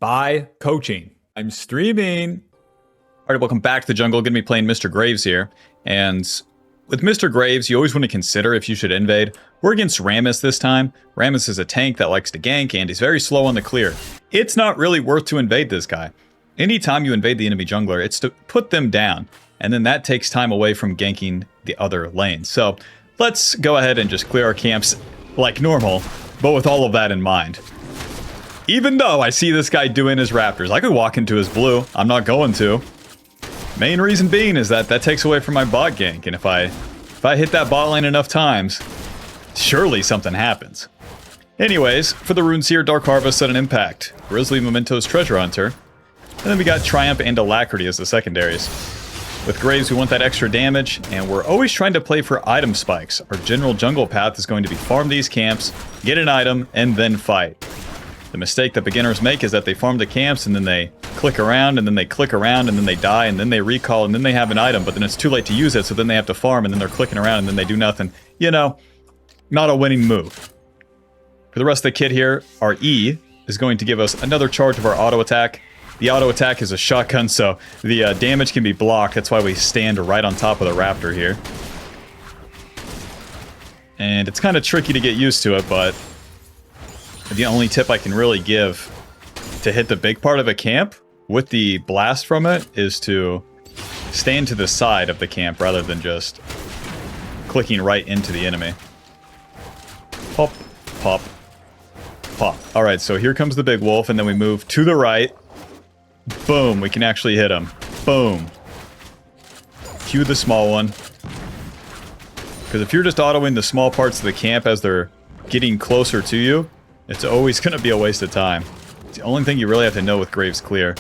by coaching. I'm streaming. All right, welcome back to the jungle. Gonna be playing Mr. Graves here. And with Mr. Graves, you always want to consider if you should invade. We're against Rammus this time. Rammus is a tank that likes to gank, and he's very slow on the clear. It's not really worth to invade this guy. Anytime you invade the enemy jungler, it's to put them down, and then that takes time away from ganking the other lanes. So let's go ahead and just clear our camps like normal, but with all of that in mind. Even though I see this guy doing his raptors, I could walk into his blue. I'm not going to. Main reason being is that takes away from my bot gank, and if I hit that bot lane enough times, surely something happens. Anyways, for the runes here, Dark Harvest at an impact, Grizzly Mementos Treasure Hunter, and then we got Triumph and Alacrity as the secondaries. With Graves, we want that extra damage, and we're always trying to play for item spikes. Our general jungle path is going to be farm these camps, get an item, and then fight. The mistake that beginners make is that they farm the camps, and then they click around, and then they click around, and then they die, and then they recall, and then they have an item, but then it's too late to use it, so then they have to farm, and then they're clicking around, and then they do nothing. You know, not a winning move. For the rest of the kit here, our E is going to give us another charge of our auto attack. The auto attack is a shotgun, so the damage can be blocked. That's why we stand right on top of the raptor here. And it's kind of tricky to get used to it, but the only tip I can really give to hit the big part of a camp with the blast from it is to stand to the side of the camp rather than just clicking right into the enemy. Pop, pop, pop. Alright, so here comes the big wolf, and then we move to the right. Boom, we can actually hit him. Boom. Cue the small one. Because if you're just autoing the small parts of the camp as they're getting closer to you, it's always going to be a waste of time. It's the only thing you really have to know with Graves clear.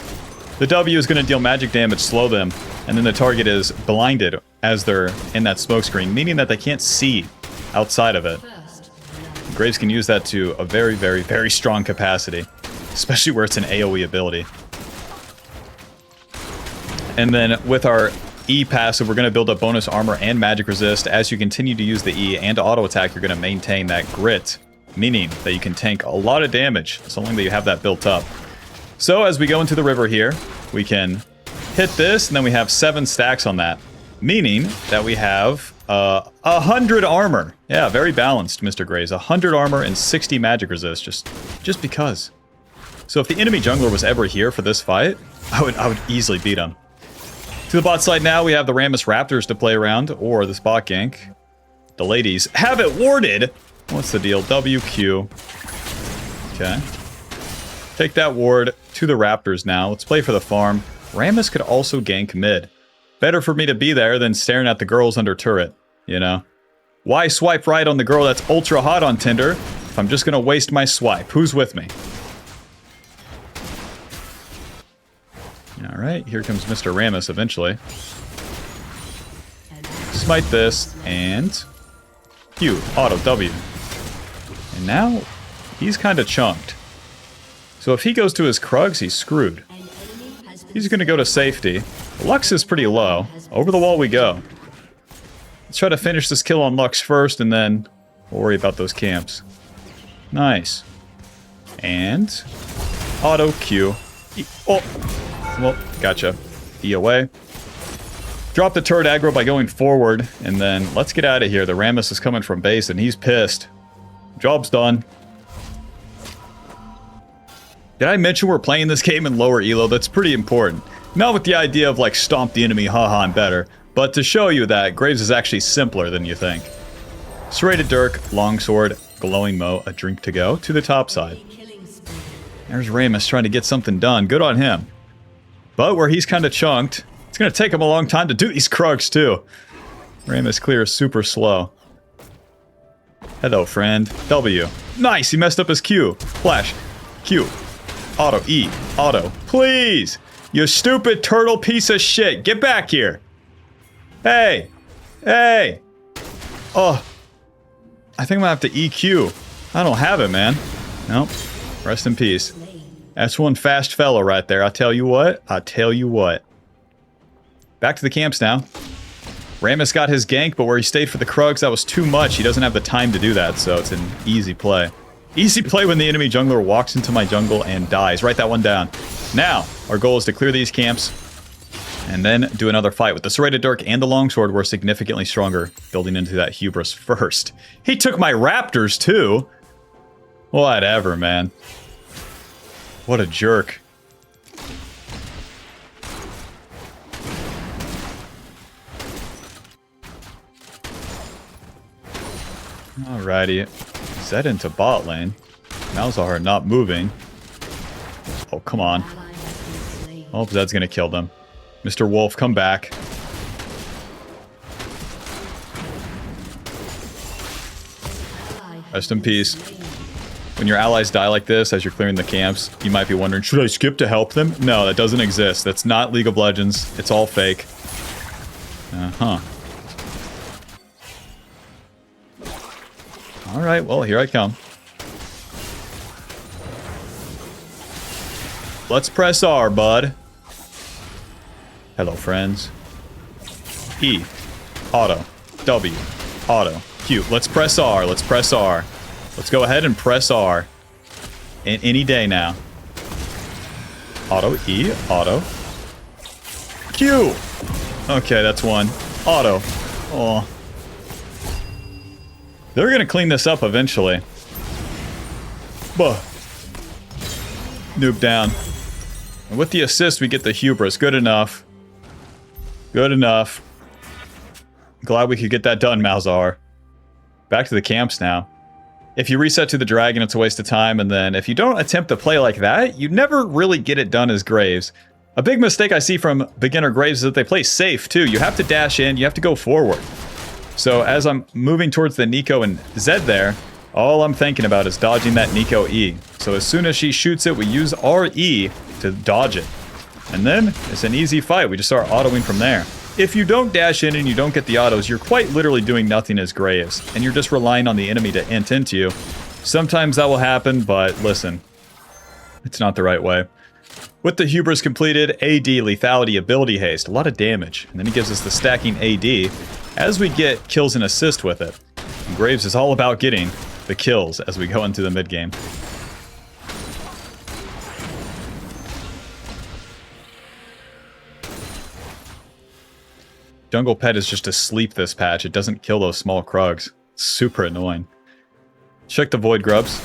The W is going to deal magic damage, slow them, and then the target is blinded as they're in that smoke screen, meaning that they can't see outside of it. Graves can use that to a very, very, very strong capacity, especially where it's an AoE ability. And then with our E passive, we're going to build up bonus armor and magic resist. As you continue to use the E and auto attack, you're going to maintain that grit, meaning that you can tank a lot of damage, so long that you have that built up. So as we go into the river here, we can hit this, and then we have 7 stacks on that, meaning that we have 100 armor. Yeah, very balanced, Mr. Graves. 100 armor and 60 magic resist, just because. So if the enemy jungler was ever here for this fight, I would easily beat him. To the bot side now, we have the Rammus Raptors to play around, or this bot gank. The ladies have it warded. What's the deal? WQ. Okay. Take that ward to the Raptors now. Let's play for the farm. Rammus could also gank mid. Better for me to be there than staring at the girls under turret, you know? Why swipe right on the girl that's ultra hot on Tinder if I'm just gonna waste my swipe? Who's with me? Alright, here comes Mr. Rammus eventually. Smite this, and Q, auto W. And now, he's kind of chunked. So if he goes to his Krugs, he's screwed. He's going to go to safety. Lux is pretty low. Over the wall we go. Let's try to finish this kill on Lux first, and then we'll worry about those camps. Nice. And auto Q. Oh! Well, gotcha. E away. Drop the turret aggro by going forward, and then let's get out of here. The Rammus is coming from base, and he's pissed. Job's done. Did I mention we're playing this game in lower elo? That's pretty important. Not with the idea of, like, stomp the enemy, haha, I'm better, but to show you that Graves is actually simpler than you think. Serrated Dirk, Longsword, Glowing Mow, a drink to go, to the top side. There's Rammus trying to get something done. Good on him. But where he's kind of chunked, it's going to take him a long time to do these Krugs, too. Rammus clears super slow. Hello, friend. W. Nice, he messed up his Q. Flash. Q. Auto. E. Auto. Please! You stupid turtle piece of shit. Get back here. Hey. Hey. Oh. I think I'm going to have to EQ. I don't have it, man. Nope. Rest in peace. That's one fast fellow right there. I tell you what. I tell you what. Back to the camps now. Rammus got his gank, but where he stayed for the Krugs, that was too much. He doesn't have the time to do that, so it's an easy play. Easy play when the enemy jungler walks into my jungle and dies. Write that one down. Now, our goal is to clear these camps and then do another fight. With the Serrated Dirk and the Longsword, we're significantly stronger building into that hubris first. He took my raptors too. Whatever, man. What a jerk. Alrighty. Zed into bot lane. Malzahar not moving. Oh, come on. Oh, Zed's gonna kill them. Mr. Wolf, come back. Rest in peace. When your allies die like this as you're clearing the camps, you might be wondering, should I skip to help them? No, that doesn't exist. That's not League of Legends. It's all fake. Uh-huh. Alright, well, here I come. Let's press R, bud. Hello, friends. E. Auto. W. Auto. Q. Let's press R. Let's press R. Let's go ahead and press R. Any day now. Auto. E. Auto. Q. Okay, that's one. Auto. Oh. They're gonna clean this up eventually. Buh. Noob down. And with the assist, we get the hubris. Good enough. Good enough. Glad we could get that done, Malzahar. Back to the camps now. If you reset to the dragon, it's a waste of time, and then if you don't attempt to play like that, you never really get it done as Graves. A big mistake I see from beginner Graves is that they play safe, too. You have to dash in, you have to go forward. So as I'm moving towards the Nico and Zed there, all I'm thinking about is dodging that Nico E. So as soon as she shoots it, we use our E to dodge it. And then it's an easy fight. We just start autoing from there. If you don't dash in and you don't get the autos, you're quite literally doing nothing as Graves. And you're just relying on the enemy to int into you. Sometimes that will happen, but listen, it's not the right way. With the hubris completed, AD, lethality, ability haste, a lot of damage. And then he gives us the stacking AD as we get kills and assist with it. And Graves is all about getting the kills as we go into the mid game. Jungle Pet is just asleep this patch. It doesn't kill those small Krugs. It's super annoying. Check the Void Grubs.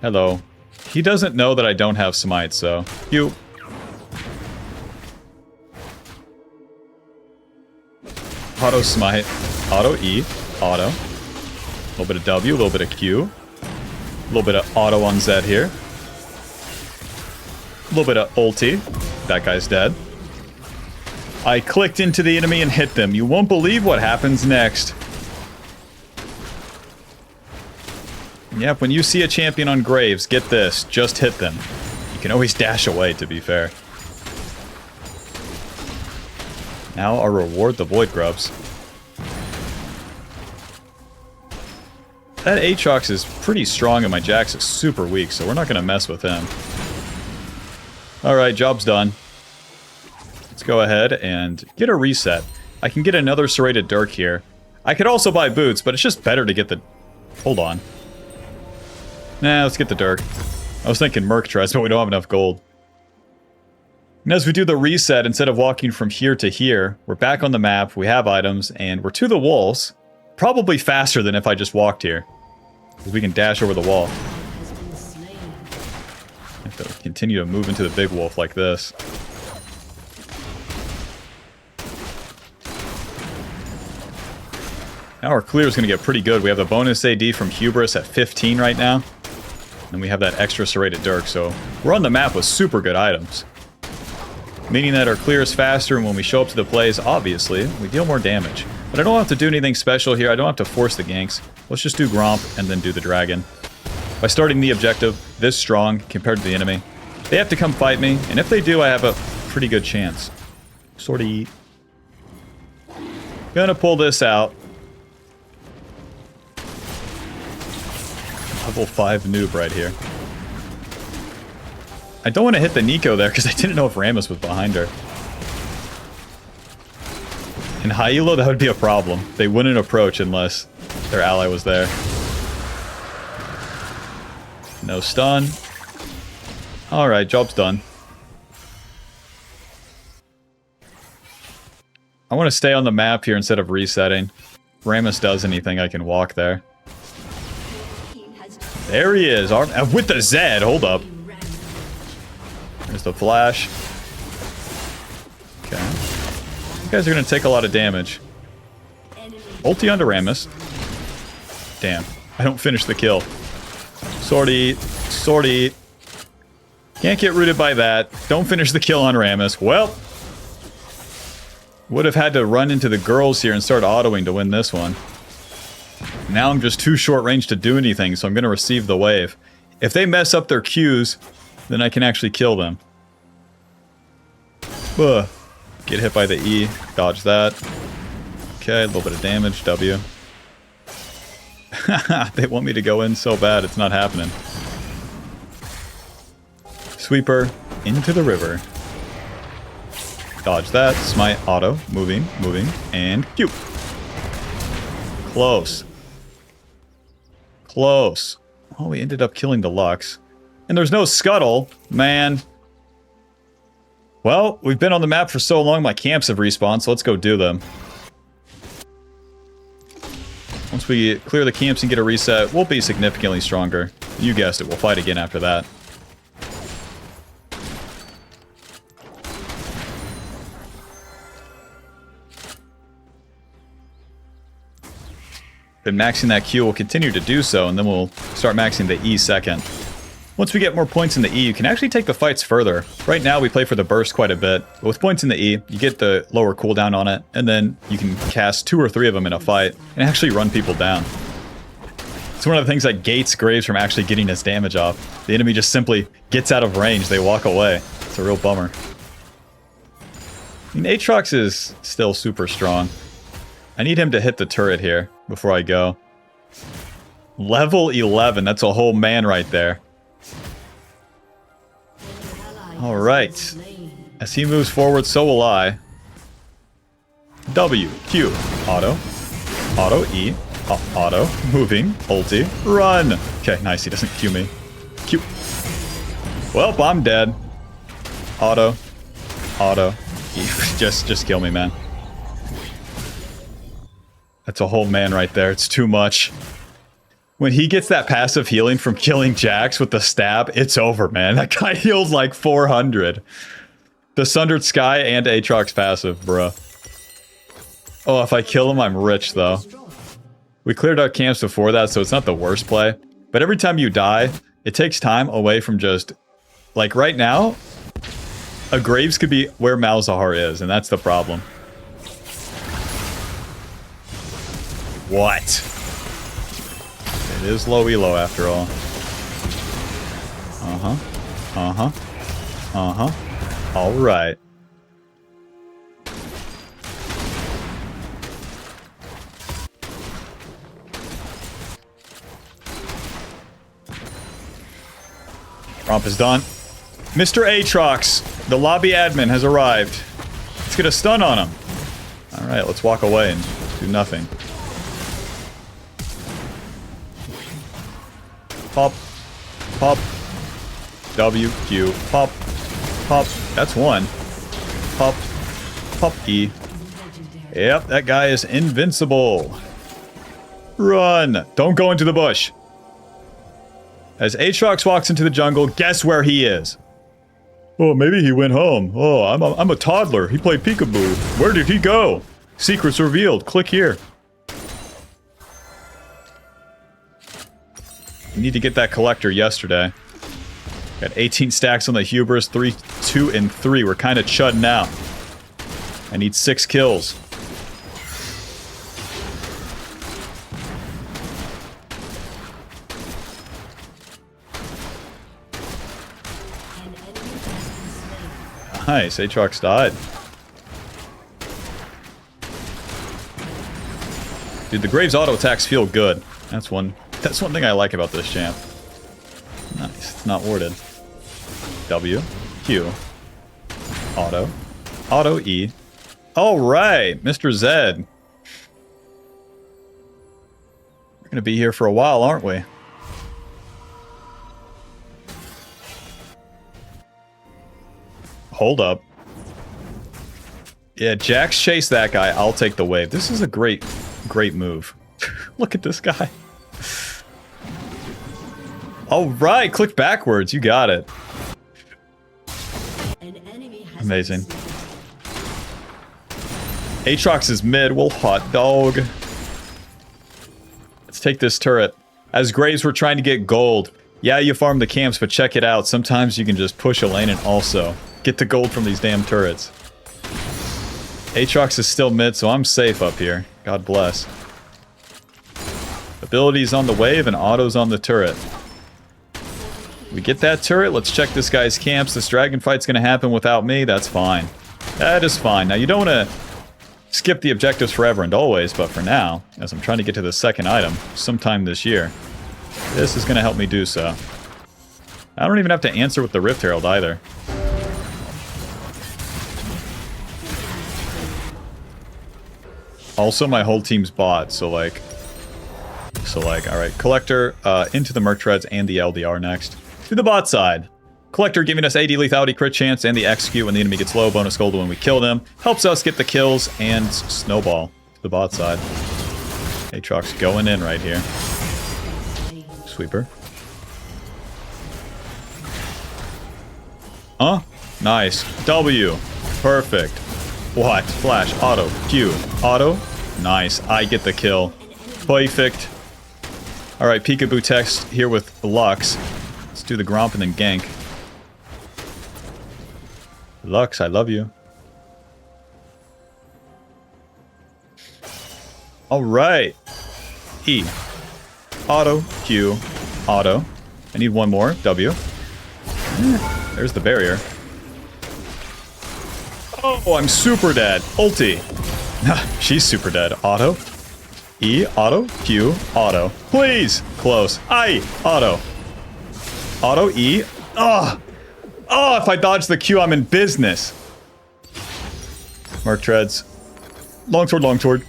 Hello. He doesn't know that I don't have Smite, so... You. Auto Smite. Auto E. Auto. A little bit of W, a little bit of Q. A little bit of auto on Zed here. A little bit of ulti. That guy's dead. I clicked into the enemy and hit them. You won't believe what happens next. Yep, when you see a champion on Graves, get this. Just hit them. You can always dash away, to be fair. Now I'll reward the Void Grubs. That Aatrox is pretty strong and my Jax is super weak, so we're not going to mess with him. Alright, job's done. Let's go ahead and get a reset. I can get another Serrated Dirk here. I could also buy boots, but it's just better to get the... Hold on. Nah, let's get the Dirk. I was thinking Merc tries, but we don't have enough gold. And as we do the reset, instead of walking from here to here, we're back on the map, we have items, and we're to the walls. Probably faster than if I just walked here. Because we can dash over the wall. I have to continue to move into the big wolf like this. Now our clear is going to get pretty good. We have the bonus AD from Hubris at 15 right now. And we have that extra Serrated Dirk, so we're on the map with super good items. Meaning that our clear is faster, and when we show up to the plays, obviously, we deal more damage. But I don't have to do anything special here. I don't have to force the ganks. Let's just do Gromp and then do the dragon. By starting the objective this strong compared to the enemy, they have to come fight me, and if they do, I have a pretty good chance. Sorty. Gonna pull this out. Level 5 noob right here. I don't want to hit the Nico there because I didn't know if Rammus was behind her. In high elo, that would be a problem. They wouldn't approach unless their ally was there. No stun. Alright, job's done. I want to stay on the map here instead of resetting. If Rammus does anything, I can walk there. There he is, with the Zed, hold up. There's the flash. Okay. You guys are going to take a lot of damage. Ulti onto Rammus. Damn, I don't finish the kill. Sortie. Can't get rooted by that. Don't finish the kill on Rammus. Well, would have had to run into the girls here and start autoing to win this one. Now I'm just too short range to do anything, so I'm going to receive the wave. If they mess up their Qs, then I can actually kill them. Ugh. Get hit by the E. Dodge that. Okay, a little bit of damage. W. They want me to go in so bad, it's not happening. Sweeper into the river. Dodge that. Smite. Auto. Moving. And Q. Close. Close. Oh, we ended up killing the Lux. And there's no scuttle. Man. Well, we've been on the map for so long, my camps have respawned, so let's go do them. Once we clear the camps and get a reset, we'll be significantly stronger. You guessed it, we'll fight again after that. Been maxing that Q, we'll continue to do so, and then we'll start maxing the E second. Once we get more points in the E, you can actually take the fights further. Right now, we play for the burst quite a bit. But with points in the E, you get the lower cooldown on it, and then you can cast 2 or 3 of them in a fight, and actually run people down. It's one of the things that gates Graves from actually getting his damage off. The enemy just simply gets out of range, they walk away. It's a real bummer. I mean, Aatrox is still super strong. I need him to hit the turret here before I go. Level 11, that's a whole man right there. Alright. As he moves forward, so will I. W, Q, auto, E, auto, moving, ulti, run. Okay, nice, he doesn't Q me. Q. Well, I'm dead. Auto, E. just kill me, man. That's a whole man right there, it's too much. When he gets that passive healing from killing Jax with the stab, it's over, man. That guy heals like 400. The Sundered Sky and Aatrox passive, bruh. Oh, if I kill him, I'm rich, though. We cleared out camps before that, so it's not the worst play. But every time you die, it takes time away from just... Like, right now, a Graves could be where Malzahar is, and that's the problem. What? It is low elo after all. Alright. Romp is done. Mr. Aatrox, the lobby admin, has arrived. Let's get a stun on him. Alright, let's walk away and do nothing. Pop. Pop. W, Q. Pop. Pop. That's one. Pop. Pop E. Yep, that guy is invincible. Run. Don't go into the bush. As Aatrox walks into the jungle, guess where he is? Oh, maybe he went home. Oh, I'm a toddler. He played peekaboo. Where did he go? Secrets revealed. Click here. We need to get that collector yesterday. Got 18 stacks on the hubris, 3, 2, and 3. We're kind of chudding out. I need 6 kills. Nice, Aatrox died. Dude, the Graves auto attacks feel good. That's one thing I like about this champ. Nice, it's not warded. W, Q, auto E. Alright, Mr. Zed. We're gonna be here for a while, aren't we? Hold up. Yeah, Jax chase that guy. I'll take the wave. This is a great move. Look at this guy. All right, click backwards. You got it. Amazing. Aatrox is mid. We'll hot dog. Let's take this turret. As Graves, we're trying to get gold. Yeah, you farm the camps, but check it out. Sometimes you can just push a lane and also get the gold from these damn turrets. Aatrox is still mid, so I'm safe up here. God bless. Abilities on the wave and autos on the turret. We get that turret. Let's check this guy's camps. This dragon fight's going to happen without me. That's fine. That is fine. Now, you don't want to skip the objectives forever and always, but for now, as I'm trying to get to the second item sometime this year, this is going to help me do so. I don't even have to answer with the Rift Herald either. Also, my whole team's bot, so like, alright, Collector into the Merc Treads and the LDR next. To the bot side. Collector giving us AD lethality crit chance and the execute when the enemy gets low, bonus gold when we kill them. Helps us get the kills and snowball to the bot side. Aatrox going in right here. Sweeper. Huh? Nice. W. Perfect. What? Flash. Auto. Q. Auto. Nice. I get the kill. Perfect. Alright, Peekaboo text here with Lux. Let's do the Gromp and then gank. Lux, I love you. Alright. E. Auto. Q. Auto. I need one more. W. There's the barrier. Oh, I'm super dead. Ulti. She's super dead. Auto. E. Auto. Q. Auto. Please. Close. I. Auto. Auto. E. Oh. Oh, if I dodge the Q, I'm in business. Merc Treads. Longsword, longsword.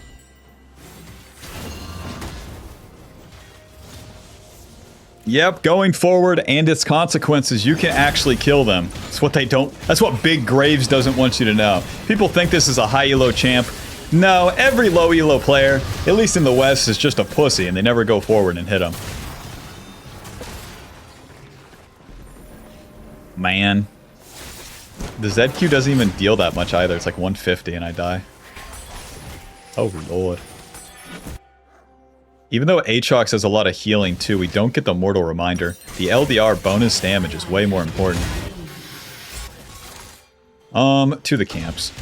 Yep, going forward and its consequences, you can actually kill them. That's what they don't... That's what Big Graves doesn't want you to know. People think this is a high elo champ. No, every low elo player, at least in the West, is just a pussy and they never go forward and hit them. Man. The ZQ doesn't even deal that much either. It's like 150 and I die. Oh, Lord. Even though Aatrox has a lot of healing too, we don't get the Mortal Reminder. The LDR bonus damage is way more important. To the camps.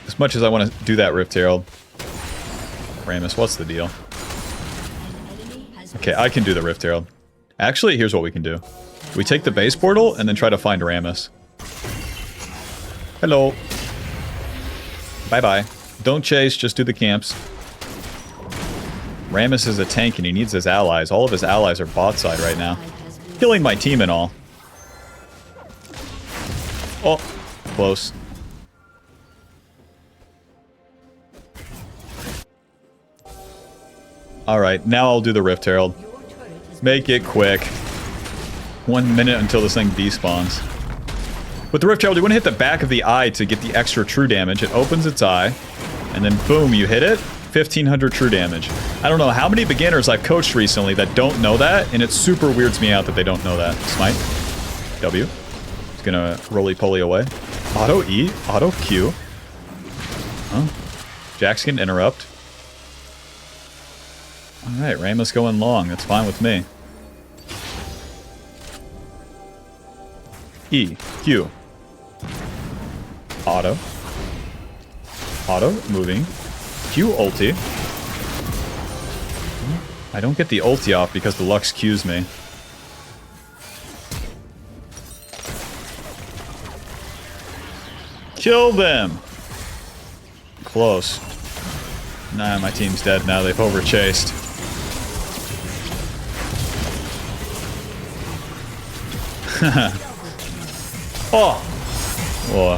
As much as I want to do that Rift Herald. Rammus, what's the deal? Okay, I can do the Rift Herald. Actually, here's what we can do. We take the base portal and then try to find Rammus. Hello. Bye-bye. Don't chase, just do the camps. Rammus is a tank and he needs his allies. All of his allies are bot side right now. Killing my team and all. Oh, close. Alright, now I'll do the Rift Herald. Make it quick. 1 minute until this thing despawns. With the Rift Herald, you want to hit the back of the eye to get the extra true damage. It opens its eye, and then boom, you hit it. 1500 true damage. I don't know how many beginners I've coached recently that don't know that, and it super weirds me out that they don't know that. Smite. W. It's gonna roly-poly away. Auto E. Auto Q. Huh? Jax can interrupt. Alright, Rammus going long. That's fine with me. E. Q. Auto. Auto. Moving. Q ulti. I don't get the ulti off because the Lux Qs me. Kill them! Close. Nah, my team's dead now. They've overchased. Oh! Whoa.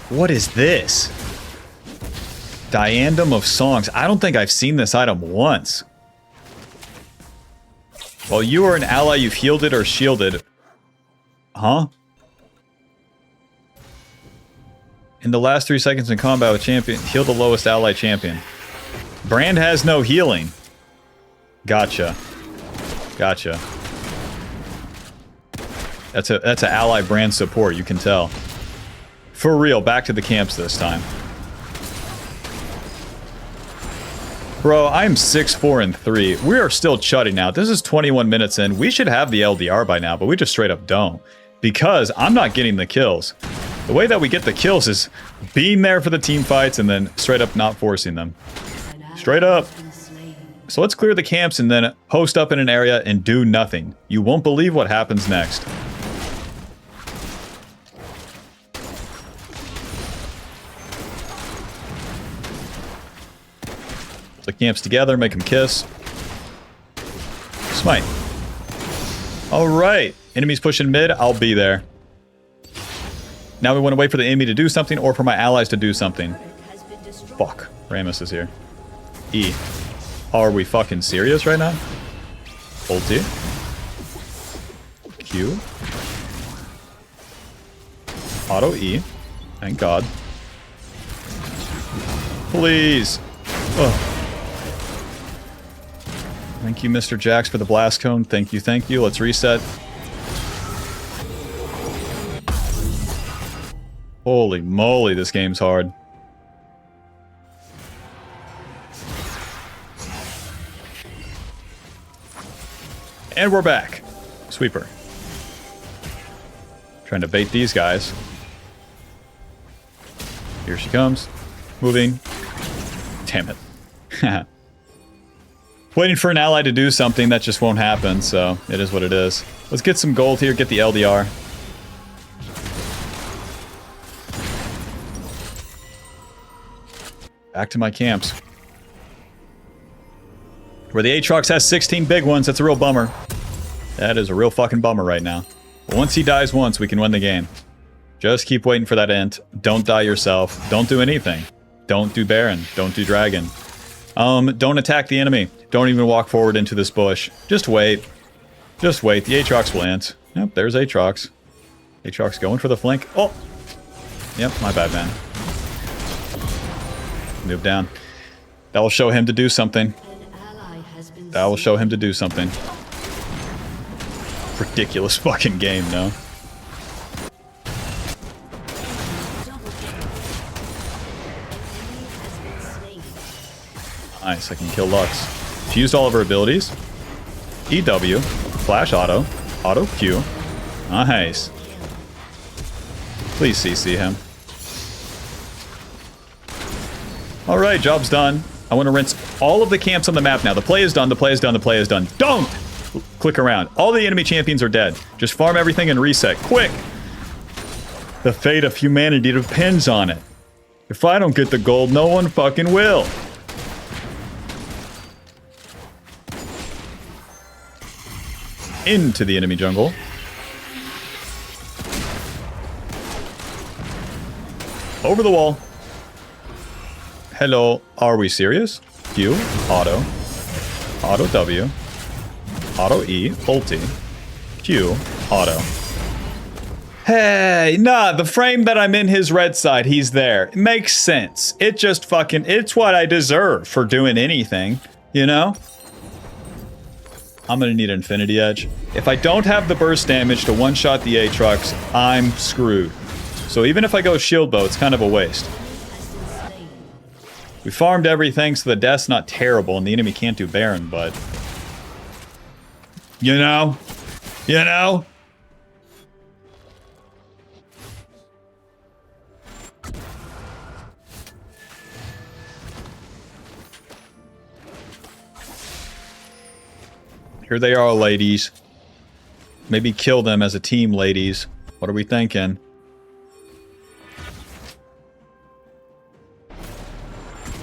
What is this? Diandem of Songs. I don't think I've seen this item once. While you are an ally, you've healed or shielded. Huh? In the last 3 seconds in combat with champion, heal the lowest ally champion. Brand has no healing. Gotcha. Gotcha. That's an ally brand support, you can tell. For real, back to the camps this time. Bro, I'm 6-4 and 3. We are still chutting out. This is 21 minutes in. We should have the LDR by now, but we just straight up don't. Because I'm not getting the kills. The way that we get the kills is being there for the team fights and then straight up not forcing them. Straight up. So let's clear the camps and then post up in an area and do nothing. You won't believe what happens next. The camps together, make them kiss. Smite. Alright. Enemies pushing mid, I'll be there. Now we want to wait for the enemy to do something or for my allies to do something. Fuck. Rammus is here. E. Are we fucking serious right now? Ulti. Q. Auto E. Thank God. Please. Ugh. Thank you, Mr. Jax, for the blast cone. Thank you, thank you. Let's reset. Holy moly, this game's hard. And we're back. Sweeper. Trying to bait these guys. Here she comes. Moving. Damn it. Waiting for an ally to do something, that just won't happen, so it is what it is. Let's get some gold here, get the LDR. Back to my camps. Where the Aatrox has 16 big ones, that's a real bummer. That is a real fucking bummer right now. But once he dies once, we can win the game. Just keep waiting for that int. Don't die yourself. Don't do anything. Don't do Baron. Don't do Dragon. Don't attack the enemy. Don't even walk forward into this bush. Just wait. Just wait. The Aatrox will int. Yep, there's Aatrox. Aatrox going for the flank. Oh! Yep, my bad, man. Move down. That will show him to do something. That will show him to do something. Ridiculous fucking game, no? Nice, I can kill Lux. She used all of her abilities. EW, flash auto, auto Q. Nice. Please CC him. Alright, job's done. I want to rinse all of the camps on the map now. The play is done, the play is done, the play is done. Don't click around. All the enemy champions are dead. Just farm everything and reset. Quick! The fate of humanity depends on it. If I don't get the gold, no one fucking will. Into the enemy jungle. Over the wall. Hello, are we serious? Q, auto, auto W, auto E, ulti, Q, auto. Hey, nah, the frame that I'm in his red side, he's there. It makes sense. It just fucking, it's what I deserve for doing anything, you know? I'm gonna need Infinity Edge. If I don't have the burst damage to one-shot the Aatrox, I'm screwed. So even if I go shield bow, it's kind of a waste. We farmed everything, so the death's not terrible, and the enemy can't do Baron, but... You know? You know? Here they are, ladies. Maybe kill them as a team, ladies. What are we thinking?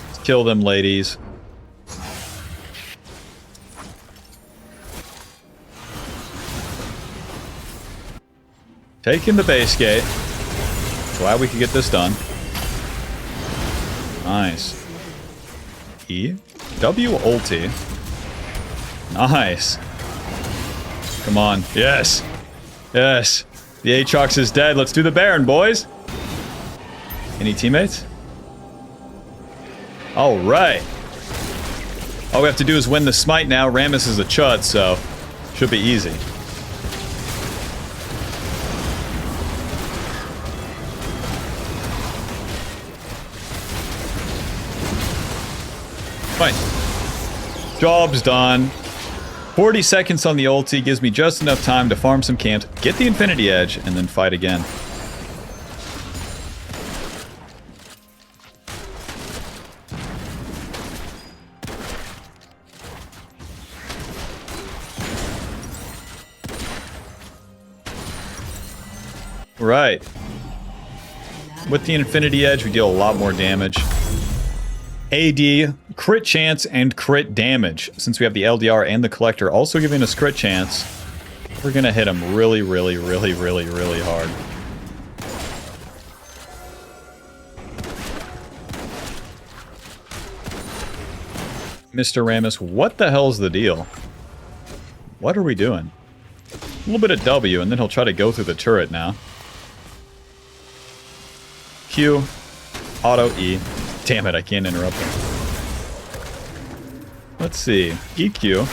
Let's kill them, ladies. Taking the base gate. Glad we could get this done. Nice. E. W ulti. Nice. Come on. Yes. Yes. The Aatrox is dead. Let's do the Baron, boys. Any teammates? All right. All we have to do is win the smite now. Rammus is a chud, so should be easy. Fine. Job's done. 40 seconds on the ulti gives me just enough time to farm some camps, get the Infinity Edge, and then fight again. Right. With the Infinity Edge, we deal a lot more damage. AD, crit chance, and crit damage. Since we have the LDR and the Collector also giving us crit chance, we're gonna hit him really, really, really, really, really hard. Mr. Rammus, what the hell's the deal? What are we doing? A little bit of W, and then he'll try to go through the turret now. Q, auto E. Damn it, I can't interrupt him. Let's see. EQ.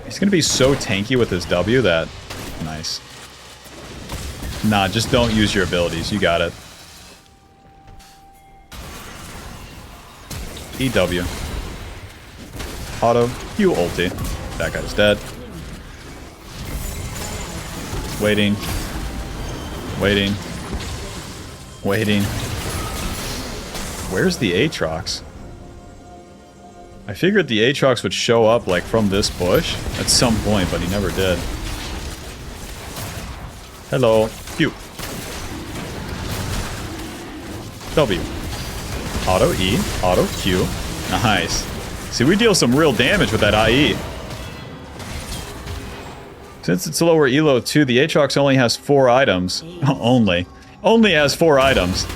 He's gonna be so tanky with his W that... Nice. Nah, just don't use your abilities. You got it. EW. Auto. Q ulti. That guy's dead. Waiting. Waiting. Waiting. Where's the Aatrox? I figured the Aatrox would show up, like, from this bush at some point, but he never did. Hello. Q. W. Auto E. Auto Q. Nice. See, we deal some real damage with that IE. Since it's lower ELO too, the Aatrox only has 4 items. Only has 4 items.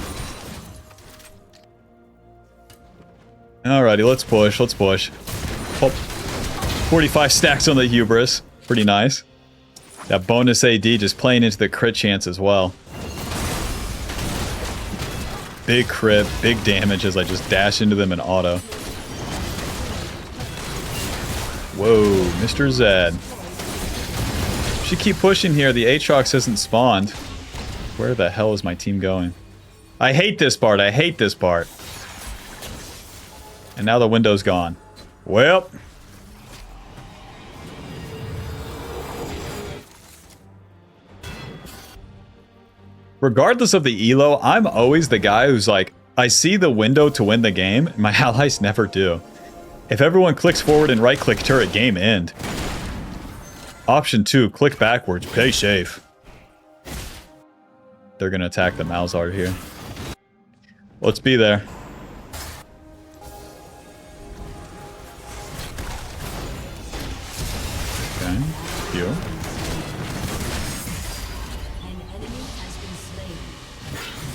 Alrighty, let's push, let's push. Oh, 45 stacks on the hubris. Pretty nice. That bonus AD just playing into the crit chance as well. Big crit, big damage as I just dash into them in auto. Whoa, Mr. Zed. Should keep pushing here. The Aatrox hasn't spawned. Where the hell is my team going? I hate this part. I hate this part. And now the window's gone. Well. Regardless of the ELO, I'm always the guy who's like, I see the window to win the game. My allies never do. If everyone clicks forward and right-click turret, game end. Option 2, click backwards, play safe. They're gonna attack the Malzahar here. Let's be there. Okay, Q.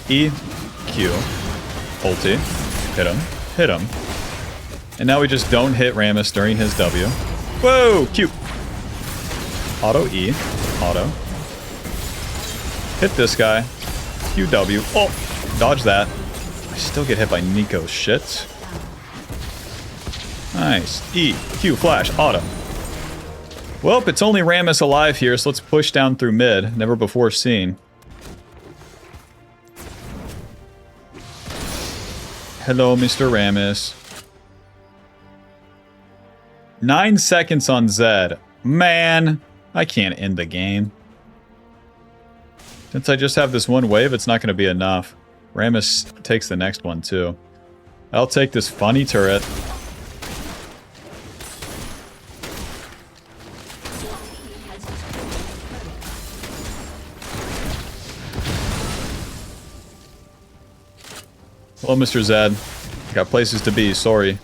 E, Q, ulti, hit him, hit him. And now we just don't hit Rammus during his W. Whoa, Q. Auto E, auto. Hit this guy. QW. Oh, dodge that. I still get hit by Nico's shits. Nice. E, Q, flash, auto. Well, it's only Rammus alive here, so let's push down through mid. Never before seen. Hello, Mr. Rammus. 9 seconds on Zed. Man, I can't end the game. Since I just have this one wave, it's not going to be enough. Rammus takes the next one, too. I'll take this funny turret. Hello, Mr. Zed. Got places to be, sorry.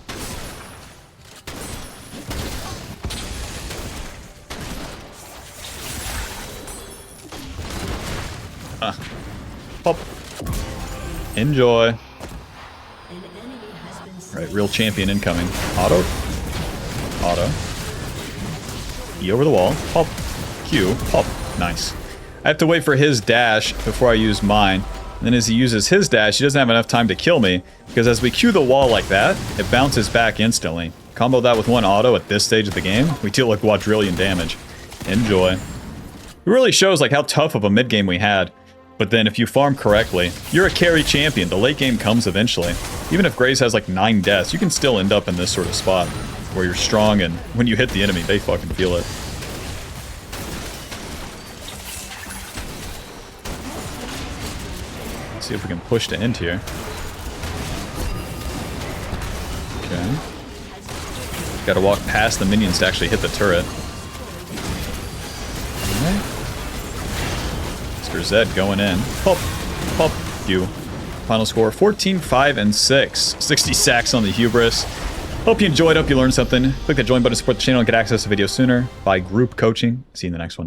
Pop. Enjoy. Right, real champion incoming. Auto. Auto. E over the wall. Pop. Q. Pop. Nice. I have to wait for his dash before I use mine. And then as he uses his dash, he doesn't have enough time to kill me, because as we Q the wall like that, it bounces back instantly. Combo that with one auto at this stage of the game, we deal a quadrillion damage. Enjoy. It really shows like how tough of a mid game we had. But then if you farm correctly, you're a carry champion. The late game comes eventually. Even if Graves has like 9 deaths, you can still end up in this sort of spot where you're strong, and when you hit the enemy, they fucking feel it. Let's see if we can push to end here. Okay. Gotta walk past the minions to actually hit the turret. Alright. Mr. Zed going in. Pop. Pop. Q. Final score 14, 5, and 6. 60 sacks on the hubris. Hope you enjoyed. Hope you learned something. Click that join button to support the channel and get access to videos sooner. By group coaching. See you in the next one.